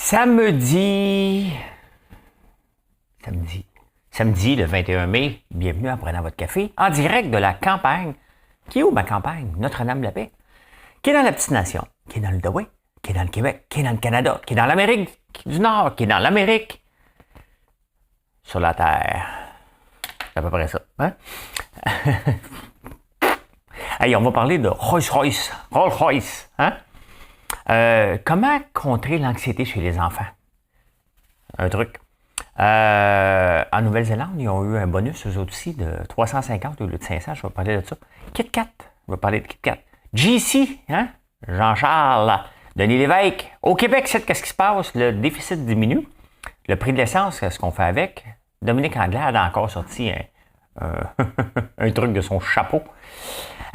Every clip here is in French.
Samedi, le 21 mai, bienvenue à Prenant votre café, en direct de la campagne. Qui est où ma campagne? Notre-Dame-de-la-Paix. Qui est dans la petite nation, qui est dans le Outaouais, qui est dans le Québec, qui est dans le Canada, qui est dans l'Amérique du Nord, qui est dans l'Amérique, sur la Terre. C'est à peu près ça. Hein? Hey, on va parler de Rolls-Royce. Rolls-Royce. Hein? Comment contrer l'anxiété chez les enfants? Un truc. En Nouvelle-Zélande, ils ont eu un bonus, eux autres aussi, de 350 au lieu de 500. Je vais parler de ça. KitKat. Je vais parler de KitKat. JC, hein? Jean-Charles. Denis Lévesque. Au Québec, c'est qu'est-ce qui se passe? Le déficit diminue. Le prix de l'essence, ce qu'on fait avec. Dominique Anglade a encore sorti un truc de son chapeau.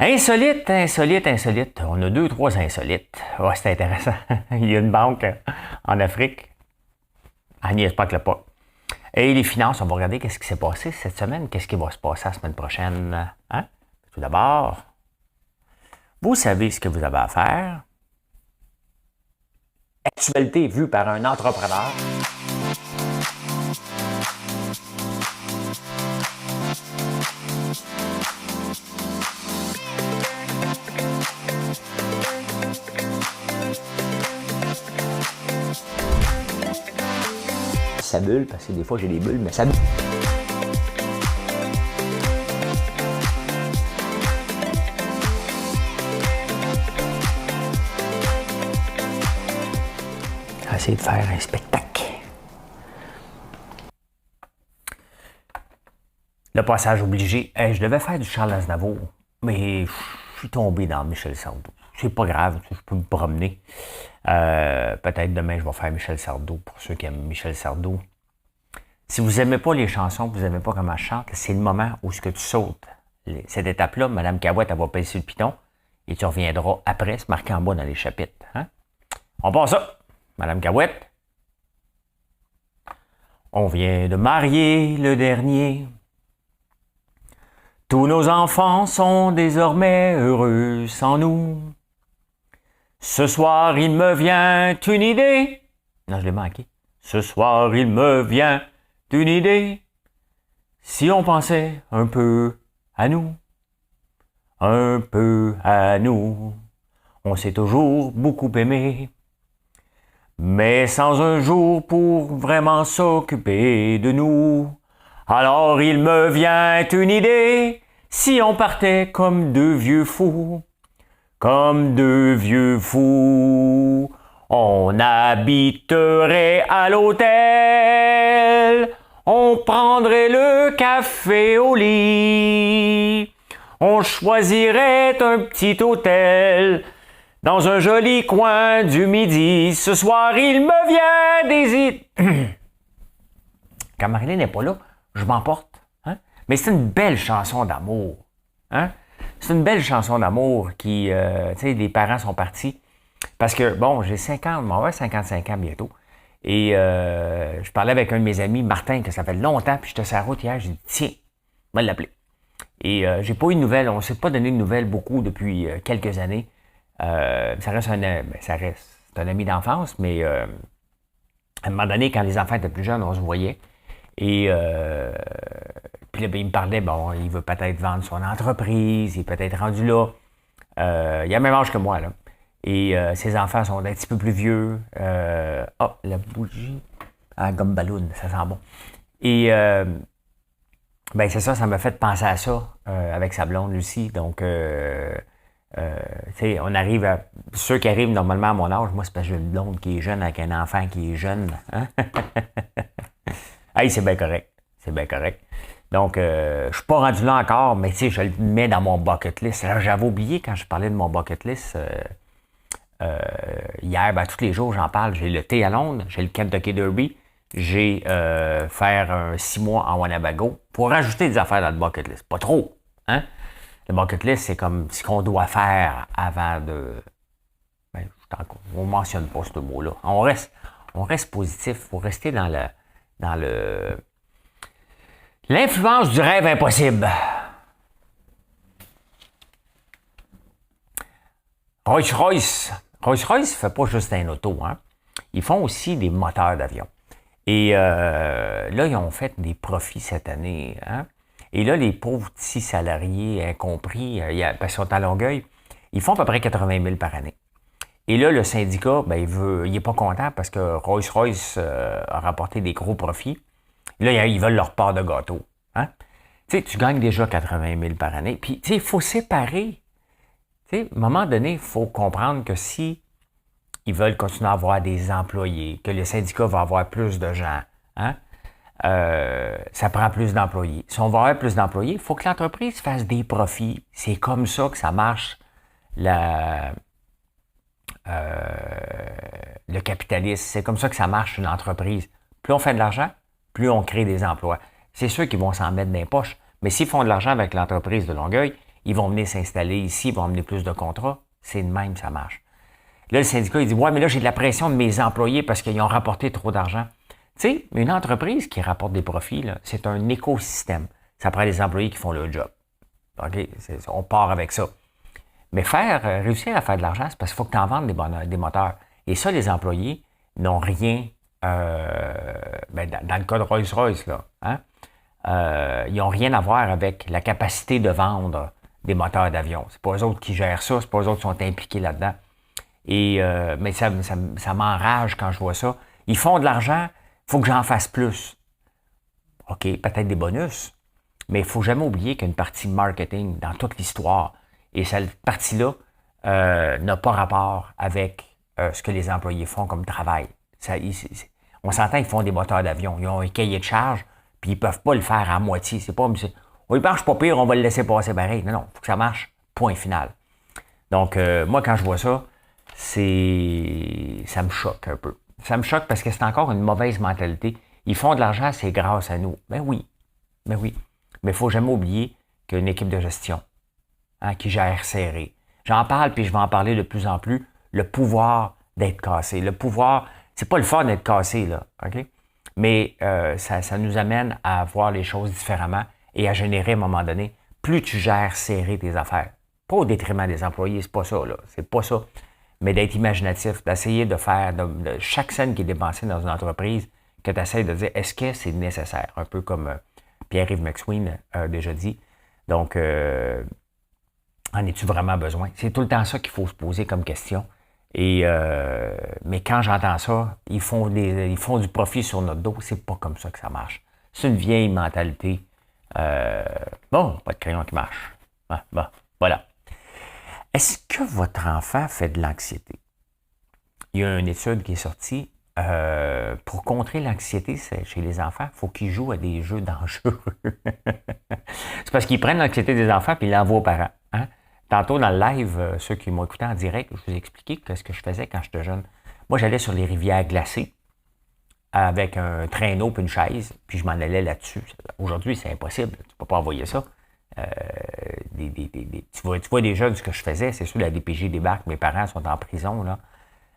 Insolite. On a 2-3 insolites. Oh, c'est intéressant. Il y a une banque en Afrique. Elle niaise pas que le pas. Et les finances, on va regarder qu'est-ce qui s'est passé cette semaine. Qu'est-ce qui va se passer la semaine prochaine. Hein? Tout d'abord, vous savez ce que vous avez à faire. Actualité vue par un entrepreneur. Ça bulle, parce que des fois j'ai des bulles, mais ça bulle. Essayer de faire un spectacle. Le passage obligé. Je devais faire du Charles Aznavour, mais je suis tombé dans Michel Sardou. C'est pas grave, je peux me promener. Peut-être demain, je vais faire Michel Sardou, pour ceux qui aiment Michel Sardou. Si vous n'aimez pas les chansons, vous n'aimez pas comment je chante, c'est le moment où ce que tu sautes. Cette étape-là, Mme Cahouette, elle va passer sur le piton et tu reviendras après, se marquer en bas dans les chapitres. Hein? On passe ça. Mme Cahouette. On vient de marier le dernier. Tous nos enfants sont désormais heureux sans nous. Ce soir, il me vient une idée. Non, je l'ai manqué. Ce soir, il me vient une idée. Si on pensait un peu à nous. Un peu à nous. On s'est toujours beaucoup aimé. Mais sans un jour pour vraiment s'occuper de nous. Alors il me vient une idée. Si on partait comme deux vieux fous. Comme deux vieux fous, on habiterait à l'hôtel, on prendrait le café au lit, on choisirait un petit hôtel dans un joli coin du midi. Ce soir, il me vient des idées. Quand Marilyn n'est pas là, je m'emporte. Hein? Mais c'est une belle chanson d'amour. Hein? C'est une belle chanson d'amour qui, tu sais, les parents sont partis. Parce que, bon, j'ai 50, on va avoir 55 ans bientôt. Et je parlais avec un de mes amis, Martin, que ça fait longtemps, puis j'étais sur la route hier, j'ai dit, tiens, on va l'appeler. Et j'ai pas eu de nouvelles, on ne s'est pas donné de nouvelles beaucoup depuis quelques années. Ça reste c'est un ami d'enfance, mais à un moment donné, quand les enfants étaient plus jeunes, on se voyait. Et puis là, ben, il me parlait, bon, il veut peut-être vendre son entreprise, il est peut-être rendu là. Il a le même âge que moi, là. Et ses enfants sont un petit peu plus vieux. La bougie. Ah, gomme ballon, ça sent bon. Et ben c'est ça, ça m'a fait penser à ça avec sa blonde Lucie. Donc, tu sais, on arrive à... Ceux qui arrivent normalement à mon âge, moi, c'est parce que j'ai une blonde qui est jeune avec un enfant qui est jeune. Hein? Hey, c'est bien correct. C'est bien correct. Donc, je suis pas rendu là encore, mais tu sais, je le mets dans mon bucket list. Alors, j'avais oublié quand je parlais de mon bucket list hier, ben, tous les jours, j'en parle. J'ai le thé à Londres, j'ai le Kentucky Derby, j'ai faire 6 mois en Winnebago pour rajouter des affaires dans le bucket list. Pas trop, hein? Le bucket list, c'est comme ce qu'on doit faire avant de... Ben, on ne mentionne pas ce mot-là. On reste positif. Il faut rester dans l'influence du rêve impossible. Rolls-Royce ne fait pas juste un auto. Hein? Ils font aussi des moteurs d'avion. Et là, ils ont fait des profits cette année. Hein? Et là, les pauvres petits salariés incompris, parce qu'ils sont à Longueuil, ils font à peu près 80 000 par année. Et là, le syndicat, ben, il n'est pas content parce que Rolls-Royce a rapporté des gros profits. Et là, ils veulent leur part de gâteau. Hein? Tu sais, tu gagnes déjà 80 000 par année. Puis, tu sais, il faut séparer. Tu sais, à un moment donné, il faut comprendre que si ils veulent continuer à avoir des employés, que le syndicat va avoir plus de gens, hein? Ça prend plus d'employés. Si on va avoir plus d'employés, il faut que l'entreprise fasse des profits. C'est comme ça que ça marche, le capitalisme. C'est comme ça que ça marche une entreprise. Plus on fait de l'argent, plus on crée des emplois. C'est sûr qu'ils vont s'en mettre dans les poches, mais s'ils font de l'argent avec l'entreprise de Longueuil, ils vont venir s'installer ici, ils vont amener plus de contrats. C'est de même, ça marche. Là, le syndicat, il dit « Ouais, mais là, j'ai de la pression de mes employés parce qu'ils ont rapporté trop d'argent. » Tu sais, une entreprise qui rapporte des profits, là, c'est un écosystème. Ça prend des employés qui font leur job. OK? On part avec ça. Mais réussir à faire de l'argent, c'est parce qu'il faut que tu en vendes des moteurs. Et ça, les employés n'ont rien, dans le cas de Rolls-Royce, là, hein? Ils n'ont rien à voir avec la capacité de vendre des moteurs d'avion. C'est pas eux autres qui gèrent ça, c'est pas eux autres qui sont impliqués là-dedans. Mais ça m'enrage quand je vois ça. Ils font de l'argent, il faut que j'en fasse plus. OK, peut-être des bonus, mais il ne faut jamais oublier qu'il y a une partie marketing dans toute l'histoire. Et cette partie-là n'a pas rapport avec ce que les employés font comme travail. On s'entend, ils font des moteurs d'avion. Ils ont un cahier de charge, puis ils ne peuvent pas le faire à moitié. C'est pas comme si, il marche pas pire, on va le laisser passer pareil. Non, il faut que ça marche, point final. Donc, moi, quand je vois ça, ça me choque un peu. Ça me choque parce que c'est encore une mauvaise mentalité. Ils font de l'argent, c'est grâce à nous. Ben oui. Mais il ne faut jamais oublier qu'il y a une équipe de gestion, hein, qui gère serré. J'en parle, puis je vais en parler de plus en plus. Le pouvoir d'être cassé. Le pouvoir, c'est pas le fun d'être cassé, là. OK? Mais ça nous amène à voir les choses différemment et à générer à un moment donné, plus tu gères serré tes affaires. Pas au détriment des employés, c'est pas ça, là. C'est pas ça. Mais d'être imaginatif, d'essayer de faire de chaque scène qui est dépensée dans une entreprise, que tu essaies de dire, est-ce que c'est nécessaire? Un peu comme Pierre-Yves McSween a déjà dit. Donc, en as-tu vraiment besoin? C'est tout le temps ça qu'il faut se poser comme question. Mais quand j'entends ça, ils font du profit sur notre dos. C'est pas comme ça que ça marche. C'est une vieille mentalité. Bon, pas de crayon qui marche. Ah, bon, voilà. Est-ce que votre enfant fait de l'anxiété? Il y a une étude qui est sortie. Pour contrer l'anxiété chez les enfants, il faut qu'ils jouent à des jeux dangereux. C'est parce qu'ils prennent l'anxiété des enfants et ils l'envoient aux parents. Hein? Tantôt, dans le live, ceux qui m'ont écouté en direct, je vous ai expliqué ce que je faisais quand j'étais jeune. Moi, j'allais sur les rivières glacées avec un traîneau et une chaise, puis je m'en allais là-dessus. Aujourd'hui, c'est impossible. Tu ne peux pas envoyer ça. Tu vois déjà ce que je faisais. C'est sûr, la DPJ débarque, mes parents sont en prison. Là.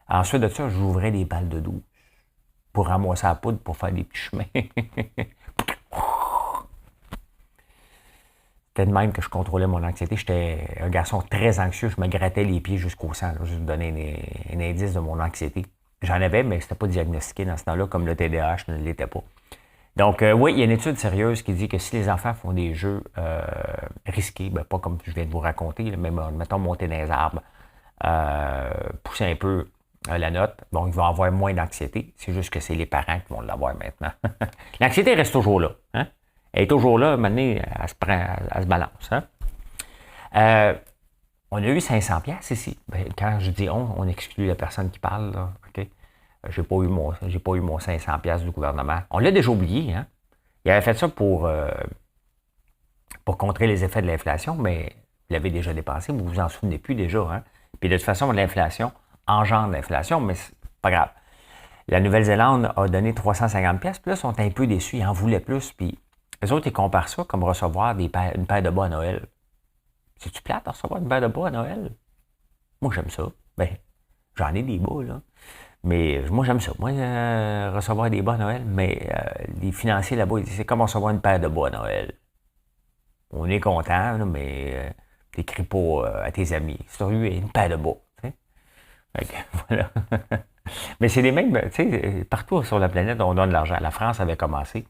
Ensuite de ça, j'ouvrais des balles de douce pour ramasser la poudre pour faire des petits chemins. C'était de même que je contrôlais mon anxiété. J'étais un garçon très anxieux. Je me grattais les pieds jusqu'au sang. Là, juste vous donner un indice de mon anxiété. J'en avais, mais c'était pas diagnostiqué dans ce temps-là, comme le TDAH ne l'était pas. Donc, oui, il y a une étude sérieuse qui dit que si les enfants font des jeux risqués, ben, pas comme je viens de vous raconter, mais mettons monter dans les arbres, pousser un peu la note, bon, ils vont avoir moins d'anxiété. C'est juste que c'est les parents qui vont l'avoir maintenant. L'anxiété reste toujours là. Hein? Elle est toujours là, maintenant, elle se balance. Hein? On a eu 500 pièces ici. Ben, quand je dis on exclut la personne qui parle. Là, OK? J'ai pas eu mon 500 pièces du gouvernement. On l'a déjà oublié. Hein? Il avait fait ça pour contrer les effets de l'inflation, mais vous l'avez déjà dépensé, vous vous en souvenez plus déjà. Hein? Puis de toute façon, l'inflation engendre l'inflation, mais c'est pas grave. La Nouvelle-Zélande a donné 350 pièces, puis là, ils sont un peu déçus, ils en voulaient plus, puis les autres, ils comparent ça comme recevoir une paire de bas à Noël. C'est-tu plate de recevoir une paire de bas à Noël? Moi, j'aime ça. Ben, j'en ai des bas, là. Mais moi, j'aime ça. Moi, recevoir des bas à Noël, mais les financiers là-bas, ils disent, c'est comme recevoir une paire de bas à Noël. On est content, là, mais t'écris pas à tes amis. C'est une paire de bas. Fait que, voilà. Mais c'est les mêmes, tu sais, partout sur la planète, on donne de l'argent. La France avait commencé,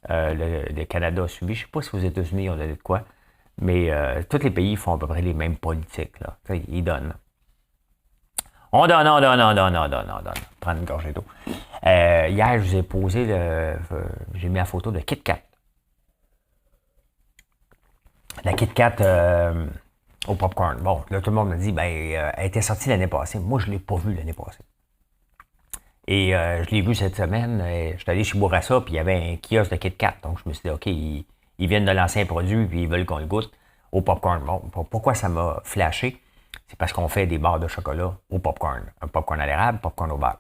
le Canada a suivi. Je ne sais pas si aux États-Unis, on a dit de quoi, mais tous les pays font à peu près les mêmes politiques, là. Tu sais, ils donnent. On donne, on donne, on donne, on donne, on donne. Prendre une gorgée d'eau. Hier, je vous ai posé, j'ai mis la photo de Kit Kat. La Kit Kat au popcorn. Bon, là, tout le monde me dit, ben, elle était sortie l'année passée. Moi, je ne l'ai pas vue l'année passée. Et je l'ai vu cette semaine. Je suis allé chez Bourassa, puis il y avait un kiosque de Kit Kat. Donc, je me suis dit, OK, ils viennent de lancer un produit, puis ils veulent qu'on le goûte au popcorn. Bon, pourquoi ça m'a flashé? C'est parce qu'on fait des barres de chocolat au popcorn. Un popcorn à l'érable, popcorn au beurre.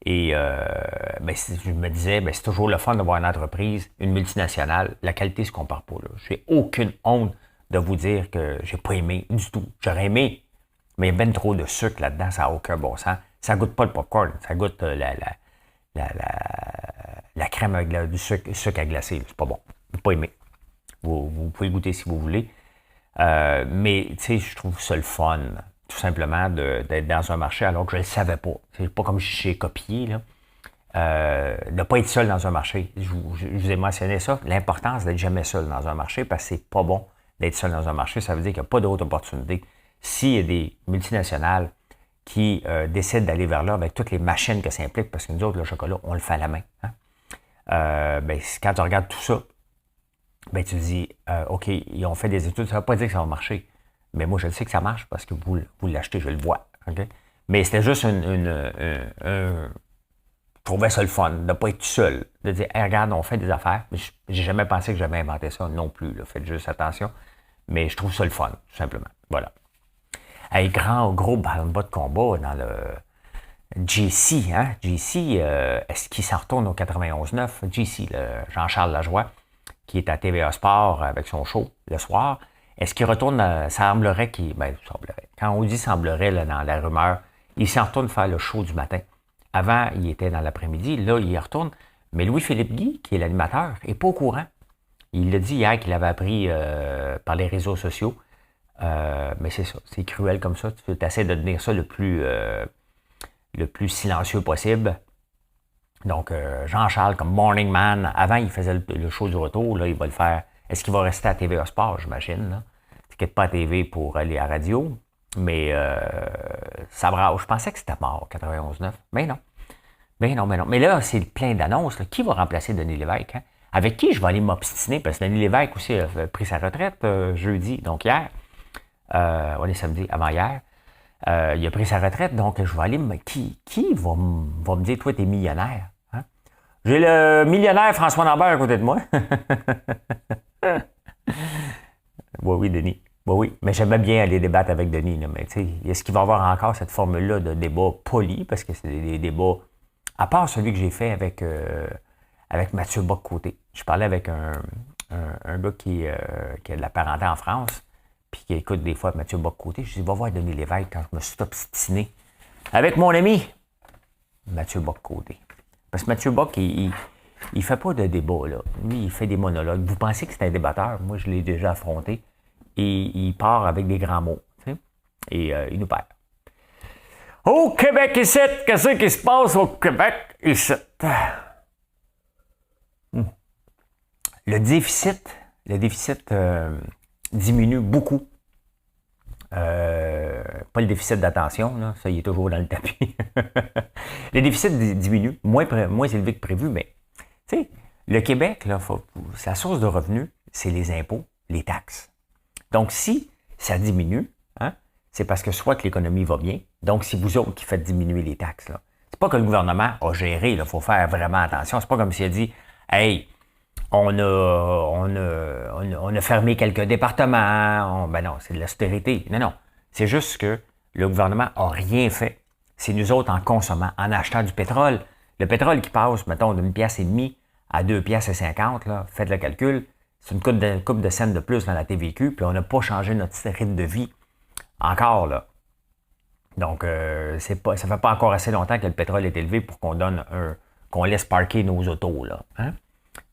Et ben, je me disais, ben, c'est toujours le fun d'avoir une entreprise, une multinationale. La qualité ne se compare pas. Je n'ai aucune honte de vous dire que j'ai pas aimé du tout. J'aurais aimé, mais il y a bien trop de sucre là-dedans, ça n'a aucun bon sens. Ça goûte pas le popcorn, ça goûte la crème avec du sucre à glacer. C'est pas bon. Je n'ai pas aimé. Vous pouvez goûter si vous voulez. Mais, tu sais, je trouve ça le fun, tout simplement, d'être dans un marché alors que je ne le savais pas. C'est pas comme si j'ai copié, là. De ne pas être seul dans un marché. Je vous ai mentionné ça. L'importance d'être jamais seul dans un marché parce que c'est pas bon d'être seul dans un marché. Ça veut dire qu'il n'y a pas d'autres opportunités. S'il y a des multinationales qui décident d'aller vers là avec toutes les machines que ça implique, parce que nous autres, le chocolat, on le fait à la main. Hein? Ben, quand tu regardes tout ça, ben, tu te dis, OK, ils ont fait des études, ça ne veut pas dire que ça va marcher. Mais moi, je sais que ça marche parce que vous l'achetez, je le vois. Okay? Mais c'était juste je trouvais ça le fun, de ne pas être tout seul. De dire, hey, regarde, on fait des affaires. J'ai jamais pensé que j'avais inventé ça non plus. Là. Faites juste attention. Mais je trouve ça le fun, tout simplement. Voilà. Hey, gros bas de combat dans le JC. Hein? JC, est-ce qu'il s'en retourne au 91.9? JC, Jean-Charles Lajoie, qui est à TVA Sport avec son show le soir. Est-ce qu'il retourne, semblerait qu'il... Ben, semblerait. Quand on dit semblerait là, dans la rumeur, il s'en retourne faire le show du matin. Avant, il était dans l'après-midi. Là, il y retourne. Mais Louis-Philippe Guy, qui est l'animateur, n'est pas au courant. Il l'a dit hier qu'il avait appris par les réseaux sociaux. Mais c'est ça. C'est cruel comme ça. Tu essaies de tenir ça le plus silencieux possible. Donc, Jean-Charles, comme Morning Man, avant, il faisait le show du retour. Là, il va le faire. Est-ce qu'il va rester à TVA Sport, j'imagine? Là? Il ne quitte pas à TV pour aller à radio. Mais ça brave. Je pensais que c'était mort, 91.9. Mais non. Mais non. Mais là, c'est plein d'annonces. Là. Qui va remplacer Denis Lévesque? Hein? Avec qui je vais aller m'obstiner? Parce que Denis Lévesque aussi a pris sa retraite jeudi, donc hier. On est samedi, avant-hier. Il a pris sa retraite, donc je vais aller... Qui va me dire, toi, t'es millionnaire? Hein? J'ai le millionnaire François Lambert à côté de moi. Oui, Denis. Oui, mais j'aimais bien aller débattre avec Denis. Là, mais est-ce qu'il va y avoir encore cette formule-là de débat poli? Parce que c'est des débats, à part celui que j'ai fait avec Mathieu Bock-Côté. Je parlais avec un gars qui a de la parenté en France, puis qui écoute des fois Mathieu Bock-Côté. Je dis, va voir Denis Lévesque quand je me suis obstiné avec mon ami Mathieu Bock-Côté. Parce que Mathieu Bock, il fait pas de débat, là. Lui, il fait des monologues. Vous pensez que c'est un débatteur? Moi, je l'ai déjà affronté. Et il part avec des grands mots. Tu sais? Et il nous perd. Au Québec, ici, qu'est-ce qui se passe au Québec, ici? Le déficit diminue beaucoup. Pas le déficit d'attention, là, ça, il est toujours dans le tapis. Le déficit diminue, moins élevé que prévu, mais tu sais, le Québec, là, sa source de revenus, c'est les impôts, les taxes. Donc, si ça diminue, hein, c'est parce que soit que l'économie va bien, donc c'est vous autres qui faites diminuer les taxes. Là. C'est pas que le gouvernement a géré, il faut faire vraiment attention. C'est pas comme s'il a dit, hey, on a fermé quelques départements. Ben non, c'est de l'austérité. Non. C'est juste que le gouvernement n'a rien fait. C'est nous autres en consommant, en achetant du pétrole. Le pétrole qui passe, mettons, d'1,5 piastre à 2,50 piastres, là, faites le calcul, c'est une coupe de cents de plus dans la TVQ, puis on n'a pas changé notre rythme de vie encore, là. Donc, ça fait pas encore assez longtemps que le pétrole est élevé pour qu'on laisse parker nos autos, là. Hein?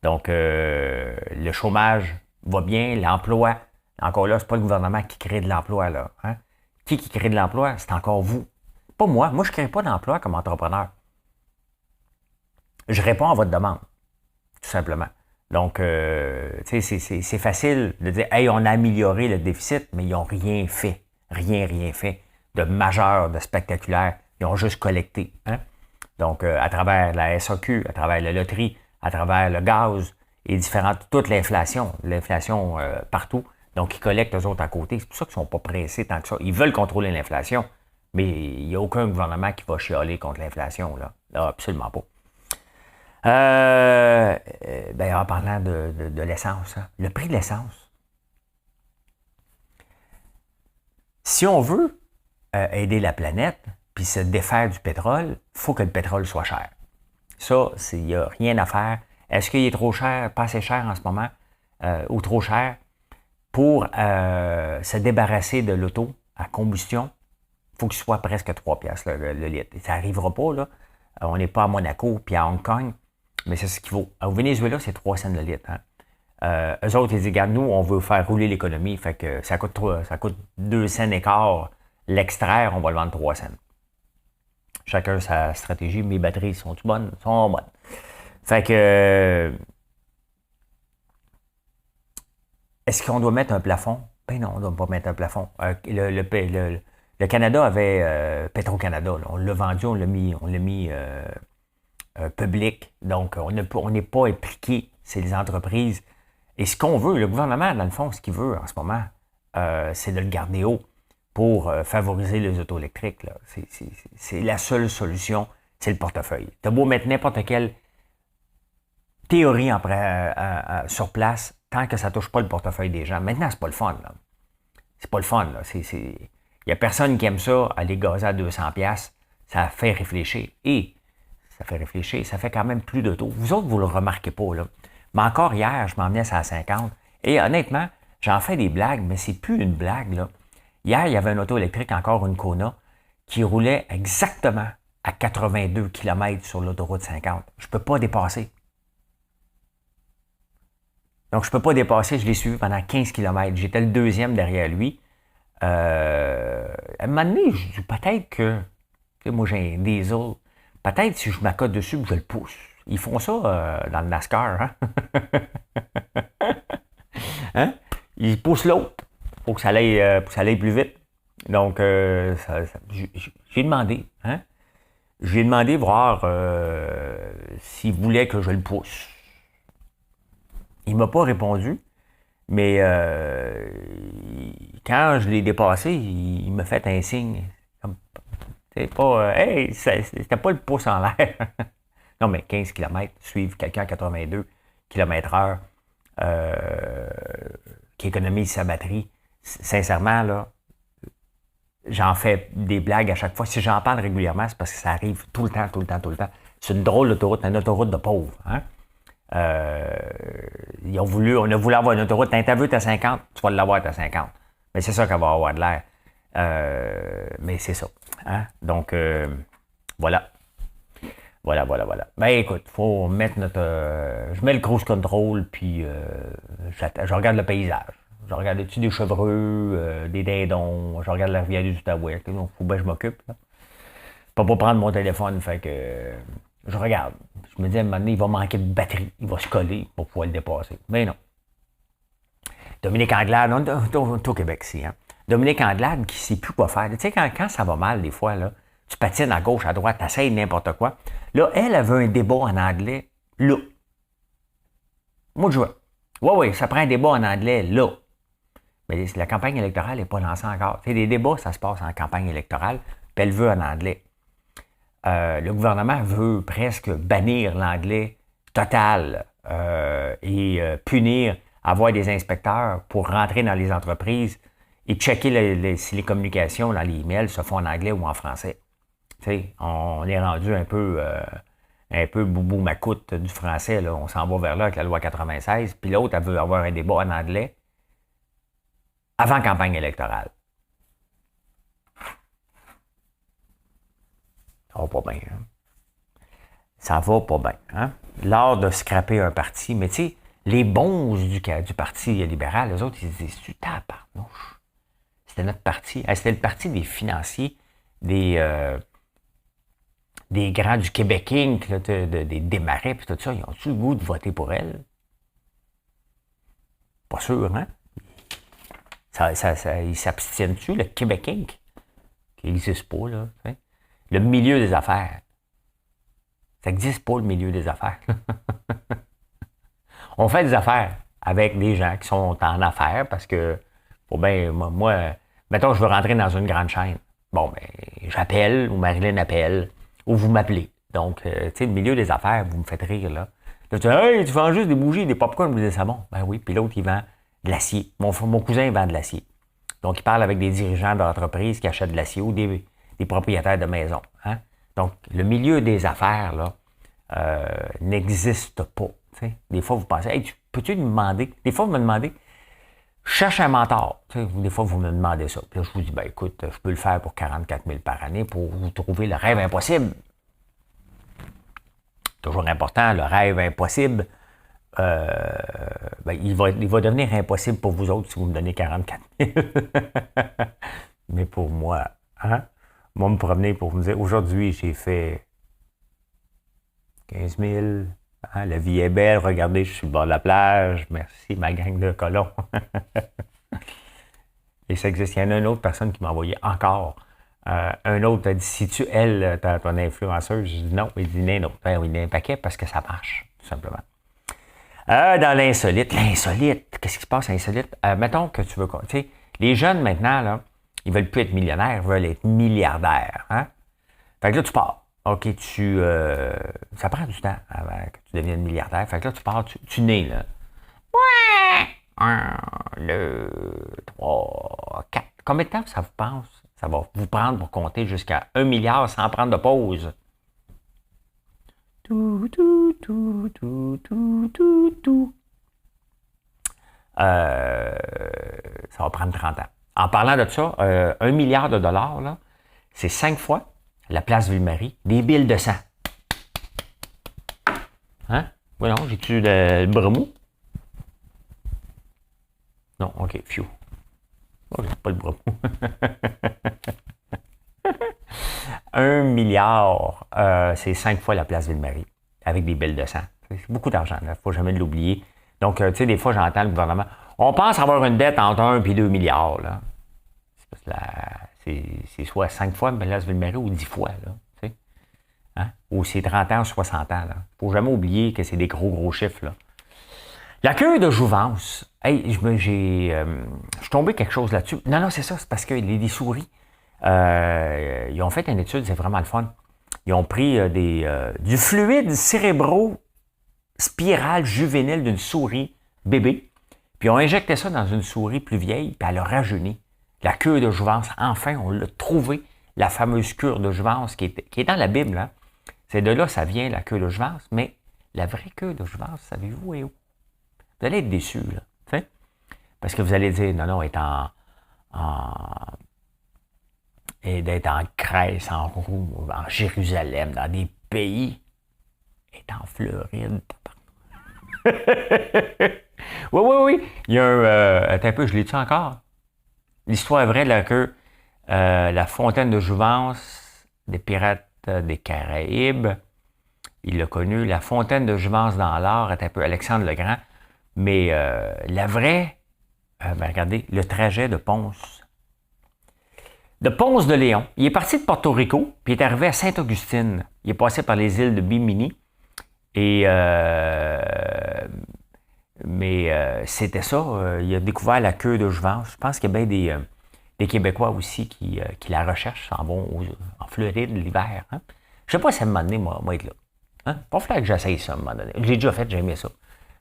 Donc, le chômage va bien, l'emploi, encore là, c'est pas le gouvernement qui crée de l'emploi, là. Hein? Qui crée de l'emploi? C'est encore vous. Pas moi. Moi, je ne crée pas d'emploi comme entrepreneur. Je réponds à votre demande, tout simplement. Donc, tu sais, c'est facile de dire, hey, on a amélioré le déficit, mais ils n'ont rien fait. Rien fait de majeur, de spectaculaire. Ils ont juste collecté. Hein? Donc, à travers la SAQ, à travers la loterie, à travers le gaz et toute l'inflation partout. Donc, ils collectent eux autres à côté. C'est pour ça qu'ils ne sont pas pressés tant que ça. Ils veulent contrôler l'inflation, mais il n'y a aucun gouvernement qui va chialer contre l'inflation. Là, absolument pas. En parlant de l'essence, hein, le prix de l'essence. Si on veut aider la planète puis se défaire du pétrole, il faut que le pétrole soit cher. Ça, il n'y a rien à faire. Est-ce qu'il est trop cher, pas assez cher en ce moment, ou trop cher pour se débarrasser de l'auto à combustion? Il faut qu'il soit presque 3 piastres le litre. Ça n'arrivera pas, là. On n'est pas à Monaco puis à Hong Kong, mais c'est ce qu'il vaut. Au Venezuela, c'est 3 cents le litre. Hein. Eux autres, ils disent, regarde, nous, on veut faire rouler l'économie, fait que ça coûte 2 cents et quart. L'extraire, on va le vendre 3 cents. Chacun sa stratégie. Mes batteries sont bonnes? Sont bonnes. Fait que... Est-ce qu'on doit mettre un plafond? Ben non, on ne doit pas mettre un plafond. Le Canada avait Petro-Canada. Là. On l'a vendu, on l'a mis public. Donc, on n'est pas impliqué. C'est les entreprises. Et ce qu'on veut, le gouvernement, dans le fond, ce qu'il veut en ce moment, c'est de le garder haut pour favoriser les autos électriques. Là. C'est la seule solution, c'est le portefeuille. Tu as beau mettre n'importe quelle théorie sur place, tant que ça ne touche pas le portefeuille des gens. Maintenant, c'est pas le fun. Là. C'est pas le fun. Il n'y a personne qui aime ça, aller gazer à 200$. Ça fait réfléchir. Et ça fait réfléchir, ça fait quand même plus d'auto. Vous autres, vous ne le remarquez pas. Là. Mais encore hier, je m'emmenais à 50. Et honnêtement, j'en fais des blagues, mais c'est plus une blague. Là. Hier, il y avait une auto électrique, encore une Kona, qui roulait exactement à 82 km sur l'autoroute 50. Je ne peux pas dépasser. Donc, je ne peux pas dépasser. Je l'ai suivi pendant 15 km. J'étais le deuxième derrière lui. À un moment donné, je dis peut-être que... Tu sais, moi, j'ai un diesel. Peut-être si je m'accote dessus, je le pousse. Ils font ça dans le NASCAR. Hein? Hein? Ils poussent l'autre pour que ça aille plus vite. Donc, j'ai demandé. Hein? J'ai demandé voir s'il voulait que je le pousse. Il ne m'a pas répondu, mais quand je l'ai dépassé, il m'a fait un signe. C'est pas, hey, c'était pas le pouce en l'air. Non, mais 15 km, suivre quelqu'un à 82 km/h qui économise sa batterie. Sincèrement, là, j'en fais des blagues à chaque fois. Si j'en parle régulièrement, c'est parce que ça arrive tout le temps. C'est une drôle d'autoroute, une autoroute de pauvres. Hein? On a voulu avoir une autoroute. T'as vu, t'as 50, tu vas l'avoir, t'as 50. Mais c'est ça qu'elle va avoir de l'air. Mais c'est ça. Hein? Donc, voilà. Voilà. Ben écoute, il faut mettre je mets le cruise control, puis je regarde le paysage. Je regarde dessus des chevreux, des dindons, je regarde la rivière du Outaouais. Donc, il faut bien que je m'occupe. Là. Pas pour prendre mon téléphone, fait que je regarde. Je me dis à un moment donné, il va manquer de batterie. Il va se coller pour pouvoir le dépasser. Mais non. Dominique Anglade, on est au Québec ici, hein. Dominique Anglade qui ne sait plus quoi faire. Tu sais, quand ça va mal, des fois, là, tu patines à gauche, à droite, tu essaies n'importe quoi. Là, elle veut un débat en anglais, là. Moi, je veux. Oui, ça prend un débat en anglais, là. Mais la campagne électorale n'est pas lancée encore. Tu sais, des débats, ça se passe en campagne électorale, puis elle veut en anglais. Le gouvernement veut presque bannir l'anglais total et punir, avoir des inspecteurs pour rentrer dans les entreprises et checker si les communications dans les emails se font en anglais ou en français. Tu sais, on est rendu un peu boubou macoute du français. Là. On s'en va vers là avec la loi 96. Puis l'autre, elle veut avoir un débat en anglais avant campagne électorale. Ça va pas bien. Hein? Ça va pas bien. Hein? L'art de scraper un parti. Mais tu sais, les bons du Parti libéral, eux autres, ils se disent, tu tabarnouche. C'était notre parti. C'était le parti des financiers, des grands du Québec Inc., là, des Desmarais, puis tout ça, ils ont-tu le goût de voter pour elle? Pas sûr, hein? Ils s'abstiennent-tu, le Québec Inc., qui n'existe pas, là? T'sais? Le milieu des affaires. Ça n'existe pas, le milieu des affaires. On fait des affaires avec des gens qui sont en affaires parce que, bon, ben, moi, mettons, je veux rentrer dans une grande chaîne. Bon, ben, j'appelle, ou Marilyn appelle, ou vous m'appelez. Donc, tu sais, le milieu des affaires, vous me faites rire, là. Là, tu dis, hey, tu vends juste des bougies, des popcorn, vous dites, ça bon. Ben oui, puis l'autre, il vend de l'acier. Mon cousin, il vend de l'acier. Donc, il parle avec des dirigeants d'entreprises qui achètent de l'acier ou des propriétaires de maisons. Hein? Donc, le milieu des affaires, là, n'existe pas. T'sais. Des fois, vous pensez, hey, peux-tu me demander? Des fois, vous me demandez, je cherche un mentor. T'sais. Des fois, vous me demandez ça. Puis là, je vous dis, ben écoute, je peux le faire pour 44 000 par année pour vous trouver le rêve impossible. Toujours important, le rêve impossible, ben, il va devenir impossible pour vous autres si vous me donnez 44 000. Mais pour moi, hein? Moi, me promener pour me dire, aujourd'hui, j'ai fait 15 000. Hein, la vie est belle, regardez, je suis sur le bord de la plage. Merci, ma gang de colons. Et ça existe. Il y en a une autre personne qui m'a envoyé encore. Un autre a dit, si tu, elle, ton influenceuse, je dis non. Il dit non. Ben, il y a un paquet parce que ça marche, tout simplement. Dans l'insolite, qu'est-ce qui se passe l'insolite? Mettons que tu veux, tu sais, les jeunes maintenant, là, ils veulent plus être millionnaires, ils veulent être milliardaires. Hein? Fait que là, tu pars. OK, ça prend du temps avant que tu deviennes milliardaire. Fait que là, tu pars, tu nais, là. Ouais! 1, 2, 3, 4. Combien de temps ça vous pense? Ça va vous prendre pour compter jusqu'à 1 milliard sans prendre de pause. Tout. Ça va prendre 30 ans. En parlant de ça, 1 milliard de dollars, là, c'est 5 fois la place Ville-Marie, des billes de sang. Hein? Oui, non, j'ai-tu le bras mou? Non, OK, phew. Oh, j'ai pas le bras mou. 1 milliard, c'est 5 fois la place Ville-Marie, avec des billes de sang. C'est beaucoup d'argent, il ne faut jamais l'oublier. Donc, tu sais, des fois, j'entends le gouvernement, on pense avoir une dette entre 1 et 2 milliards. Là. C'est soit 5 fois la place Ville-Marie ou 10 fois. Là, tu sais. Hein? Ou c'est 30 ans ou 60 ans. Il ne faut jamais oublier que c'est des gros chiffres. Là. La queue de jouvence. Hey, je suis tombé quelque chose là-dessus. Non, c'est ça, c'est parce que les souris, ils ont fait une étude, c'est vraiment le fun. Ils ont pris du fluide cérébro-spiral juvénile d'une souris bébé, puis ils ont injecté ça dans une souris plus vieille, puis elle a rajeuni. La queue de jouvence, enfin, on l'a trouvé, la fameuse cure de jouvence qui est dans la Bible. Hein. C'est de là ça vient, la queue de jouvence, mais la vraie queue de jouvence, savez-vous est où? Vous allez être déçus, là, t'sais? Parce que vous allez dire, non, et d'être en Grèce, en Rome, en Jérusalem, dans des pays, est en Floride. Oui. Il y a attends un peu, je l'ai dit encore. L'histoire est vraie, là, que la fontaine de jouvence des pirates des Caraïbes, il l'a connu. La fontaine de jouvence dans l'art est un peu Alexandre le Grand. Mais la vraie, regardez, le trajet de Ponce. De Ponce de Léon. Il est parti de Porto Rico, puis il est arrivé à Sainte-Augustine. Il est passé par les îles de Bimini. Et c'était ça. Il a découvert la queue de jouvence. Je pense qu'il y a bien des Québécois aussi qui la recherchent, s'en vont en Floride l'hiver. Hein? Je ne sais pas si à un moment donné, moi être là. Hein? Pas falloir que j'essaye ça à un moment donné. Je l'ai déjà fait, j'ai aimé ça.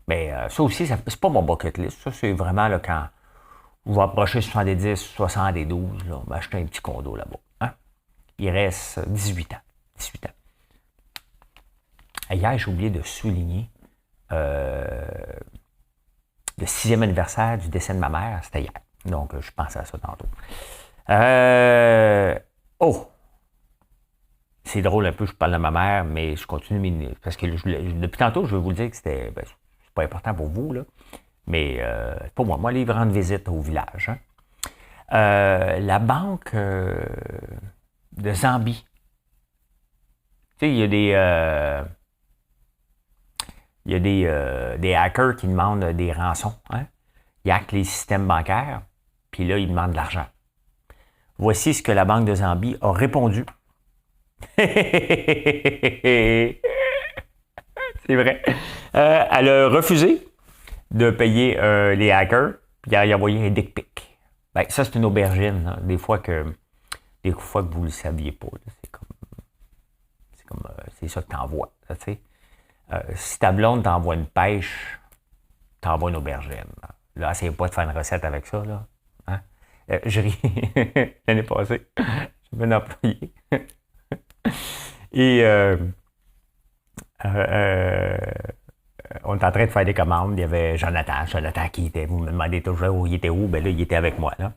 Mais ça aussi, c'est pas mon bucket list. Ça, c'est vraiment là, quand vous approchez 70, 72, là, m'acheter un petit condo là-bas. Hein? Il reste 18 ans. 18 ans. Et hier, j'ai oublié de souligner le 6e anniversaire du décès de ma mère. C'était hier. Donc, je pensais à ça tantôt. C'est drôle un peu, je parle de ma mère, mais je continue. Parce que depuis tantôt, je vais vous le dire que c'était... c'est pas important pour vous, là. Mais pour moi, aller rendre visite au village. Hein. La banque de Zambie. Tu sais, il y a des hackers qui demandent des rançons. Hein? Ils hackent les systèmes bancaires, puis là, ils demandent de l'argent. Voici ce que la Banque de Zambie a répondu. C'est vrai. Elle a refusé de payer les hackers, puis elle a envoyé un dick pic. Ben, ça, c'est une aubergine. Hein. Des fois que vous ne le saviez pas. C'est ça que tu envoies. Si ta blonde t'envoie une pêche, t'envoies une aubergine. Là, essayez pas de faire une recette avec ça. Là. Hein? Je ris. L'année passée, j'avais un employé. Et on est en train de faire des commandes. Il y avait Jonathan qui était. Vous me demandez toujours où il était où. Ben là, il était avec moi. Là.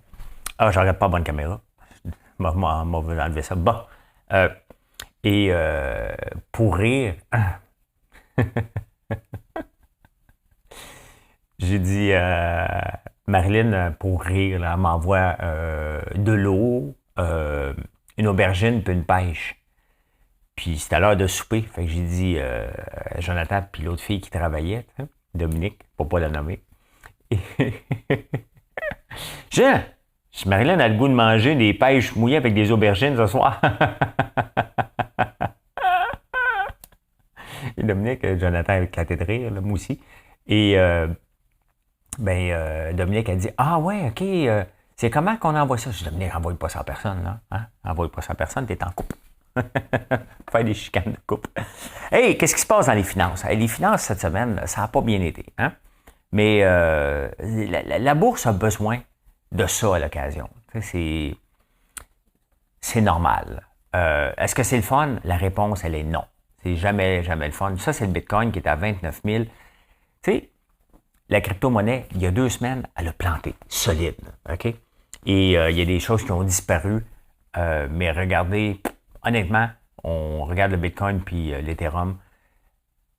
Ah, je regarde pas bonne caméra. M'a enlevé ça. Bon. Et pour rire, j'ai dit Marilyn, pour rire, là, elle m'envoie de l'eau, une aubergine puis une pêche. Puis c'était à l'heure de souper. Fait que j'ai dit Jonathan puis l'autre fille qui travaillait, Dominique, pour pas la nommer. Jean, si Marilyn a le goût de manger des pêches mouillées avec des aubergines ce soir. Et Dominique, Jonathan a éclaté de rire, là, moi aussi. Et Dominique a dit ah ouais, ok, c'est comment qu'on envoie ça? Je dis Dominique, envoie pas ça à personne, là. Hein? Envoie pas ça à personne, t'es en couple. Faire des chicanes de couple. Hey, qu'est-ce qui se passe dans les finances? Les finances cette semaine, ça n'a pas bien été. Hein? Mais la bourse a besoin de ça à l'occasion. C'est normal. Est-ce que c'est le fun? La réponse, elle est non. C'est jamais le fun. Ça, c'est le Bitcoin qui est à 29 000. Tu sais, la crypto-monnaie, il y a 2 semaines, elle a planté. Solide. OK? Et il y a des choses qui ont disparu. Mais regardez, honnêtement, on regarde le Bitcoin puis l'Ethereum.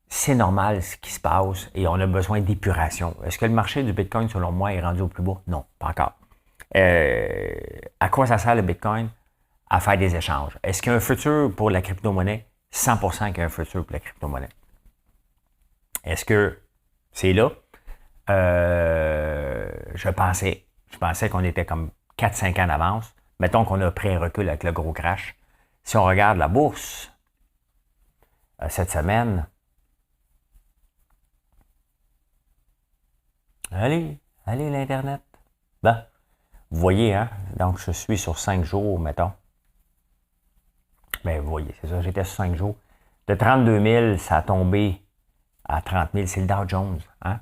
C'est normal ce qui se passe et on a besoin d'épuration. Est-ce que le marché du Bitcoin, selon moi, est rendu au plus bas? Non, pas encore. À quoi ça sert le Bitcoin? À faire des échanges. Est-ce qu'il y a un futur pour la crypto-monnaie? 100% qu'il y a un futur pour la crypto-monnaie. Est-ce que c'est là? Je pensais qu'on était comme 4-5 ans d'avance. Mettons qu'on a pris un recul avec le gros crash. Si on regarde la bourse, cette semaine, allez l'Internet. Ben, vous voyez, hein? Donc, je suis sur 5 jours, mettons. Ben, vous voyez, c'est ça, j'étais sur 5 jours. De 32 000, ça a tombé à 30 000, c'est le Dow Jones. Hein?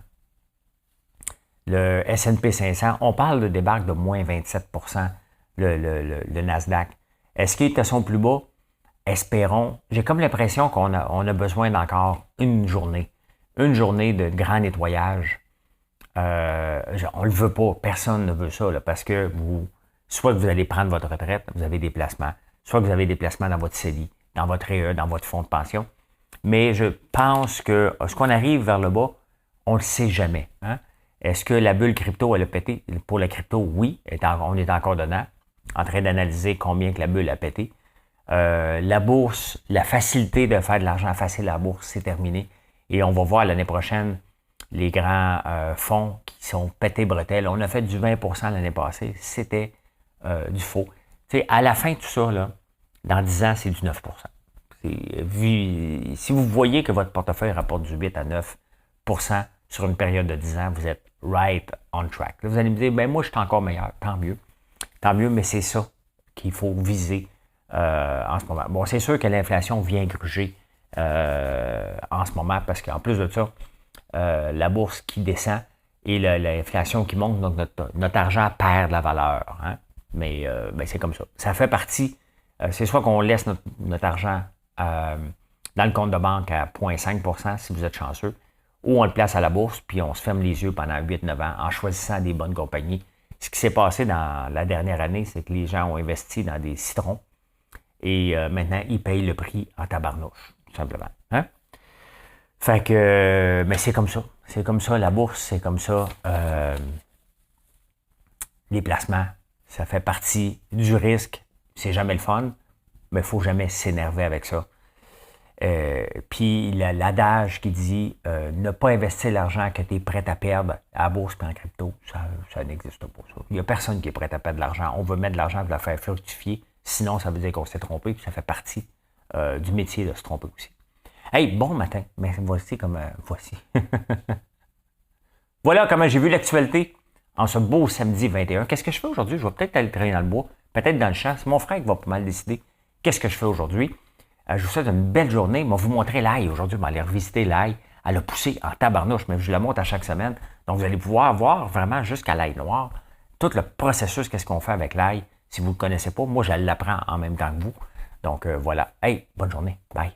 Le S&P 500, on parle de débarque de moins 27 %, le Nasdaq. Est-ce qu'il est à son plus bas? Espérons. J'ai comme l'impression qu'on a besoin d'encore une journée. Une journée de grand nettoyage. On ne le veut pas. Personne ne veut ça, là, parce que soit que vous allez prendre votre retraite, vous avez des placements, soit que vous avez des placements dans votre CELI, dans votre REE, dans votre fonds de pension. Mais je pense que ce qu'on arrive vers le bas, on ne le sait jamais. Hein? Est-ce que la bulle crypto, elle a pété? Pour la crypto, oui. On est encore dedans, en train d'analyser combien que la bulle a pété. La bourse, la facilité de faire de l'argent facile à la bourse, c'est terminé. Et on va voir l'année prochaine les grands fonds qui sont pétés bretelles. On a fait du 20 % l'année passée. C'était du faux. T'sais, à la fin de tout ça, là, dans 10 ans, c'est du 9 %. Si vous voyez que votre portefeuille rapporte du 8 à 9 % sur une période de 10 ans, vous êtes right on track. Là, vous allez me dire, ben moi, je suis encore meilleur. Tant mieux. Tant mieux, mais c'est ça qu'il faut viser en ce moment. Bon, c'est sûr que l'inflation vient gruger en ce moment parce qu'en plus de ça, la bourse qui descend et l'inflation qui monte, donc notre argent perd de la valeur. Hein? Mais c'est comme ça. Ça fait partie. C'est soit qu'on laisse notre argent dans le compte de banque à 0,5 % si vous êtes chanceux, ou on le place à la bourse, puis on se ferme les yeux pendant 8-9 ans en choisissant des bonnes compagnies. Ce qui s'est passé dans la dernière année, c'est que les gens ont investi dans des citrons et maintenant, ils payent le prix en tabarnouche, tout simplement. Hein? Fait que, mais c'est comme ça. C'est comme ça, la bourse, c'est comme ça. Les placements, ça fait partie du risque. C'est jamais le fun, mais il ne faut jamais s'énerver avec ça. Puis l'adage qui dit ne pas investir l'argent que tu es prêt à perdre à la bourse et en crypto, ça n'existe pas. Ça. Il n'y a personne qui est prêt à perdre de l'argent. On veut mettre de l'argent pour la faire fructifier. Sinon, ça veut dire qu'on s'est trompé, puis ça fait partie du métier de se tromper aussi. Hey, bon matin. Mais voici comme voici. Voilà comment j'ai vu l'actualité en ce beau samedi 21. Qu'est-ce que je fais aujourd'hui? Je vais peut-être aller traîner dans le bois, peut-être dans le champ. C'est mon frère qui va pas mal décider qu'est-ce que je fais aujourd'hui. Je vous souhaite une belle journée. Je vais vous montrer l'ail aujourd'hui. Je vais aller revisiter l'ail. Elle a poussé en tabarnouche, mais je la montre à chaque semaine. Donc, vous allez pouvoir voir vraiment jusqu'à l'ail noir tout le processus, qu'est-ce qu'on fait avec l'ail. Si vous ne le connaissez pas, moi, je l'apprends en même temps que vous. Donc, voilà. Hey, bonne journée. Bye.